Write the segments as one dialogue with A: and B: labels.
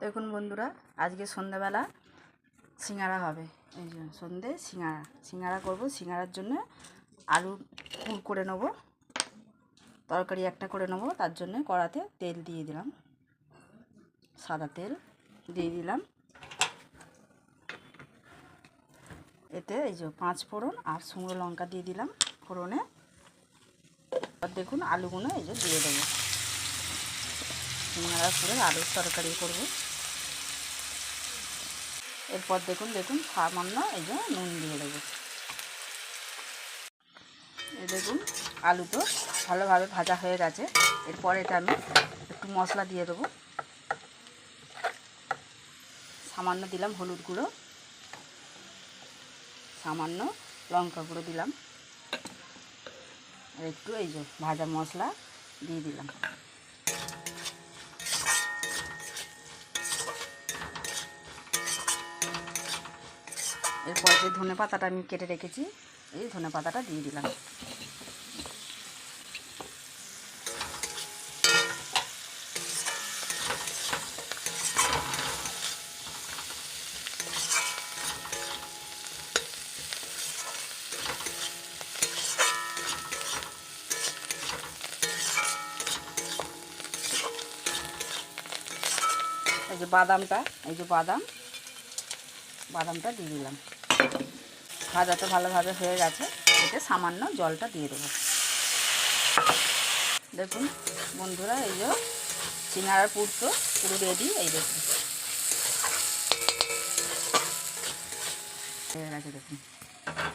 A: দেখুন বন্ধুরা, আজকে সন্ধ্যাবেলা সিঙ্গারা হবে। এই যে সন্ধে সিঙ্গারা করব। সিঙ্গারার জন্য আলু পুর করে নেব, তরকারি একটা করে নেব। তার জন্য কড়াতে তেল দিয়ে দিলাম, সাদা তেল দিয়ে দিলাম। এতে এই যে 5 ফোড়ন আর শুকনো লঙ্কা দিয়ে দিলাম ফোড়নে। আর দেখুন আলুগুলো এই যে দিয়ে দেবো। সিঙ্গারা করে আলুর তরকারি করব। এরপর দেখুন সামান্য এই যে নুন দিয়ে দেবো। এই দেখুন আলু তো ভালোভাবে ভাজা হয়ে গেছে। এরপর এটা আমি একটু মশলা দিয়ে দেবো। সামান্য দিলাম হলুদ গুঁড়ো, সামান্য লঙ্কা গুঁড়ো দিলাম, আর একটু এই যে ভাজা মশলা দিয়ে দিলাম। এরপর যে ধনে পাতাটা আমি কেটে রেখেছি, এই ধনে পাতাটা দিয়ে দিলাম। এই যে বাদামটা, এই যে বাদামটা দিয়ে দিলাম। ভাজা তো ভালোভাবে হয়ে গেছে। এতে সামান্য জলটা দিয়ে দেবো। দেখুন বন্ধুরা, এই যে সিঙ্গারার পুর তো পুরো রেডি। এই দেখুন হয়ে গেছে। দেখুন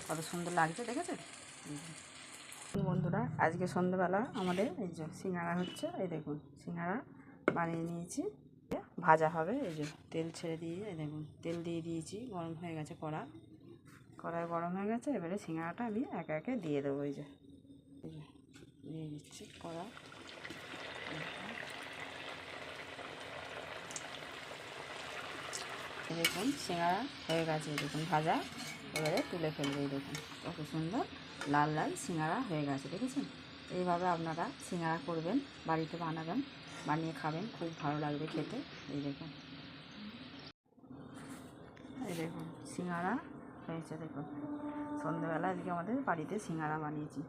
A: কত সুন্দর লাগছে, দেখেছেন বন্ধুরা? আজকে সন্ধ্যেবেলা আমাদের এই যে সিঙ্গারা হচ্ছে। এই দেখুন সিঙ্গারা বানিয়ে নিয়েছি, ভাজা হবে। এই যে তেল ছেড়ে দিয়ে, এই দেখুন তেল দিয়ে দিয়েছি, গরম হয়ে গেছে কড়াই গরম হয়ে গেছে। এবারে সিঙ্গারাটা আমি একে একে দিয়ে দেবো। এই যে দিয়ে দিচ্ছি কড়া। দেখুন সিঙ্গারা হয়ে গেছে, দেখুন ভাজা। এবারে তুলে ফেলবে। এই দেখুন কত সুন্দর লাল লাল সিঙ্গারা হয়ে গেছে, দেখেছেন? এইভাবে আপনারা সিঙ্গারা করবেন, বাড়িতে বানাবেন, বানিয়ে খাবেন, খুব ভালো লাগবে খেতে। এই দেখুন সিঙ্গারা হয়েছে। দেখুন সন্ধ্যেবেলা আজকে আমাদের বাড়িতে সিঙ্গারা বানিয়েছি।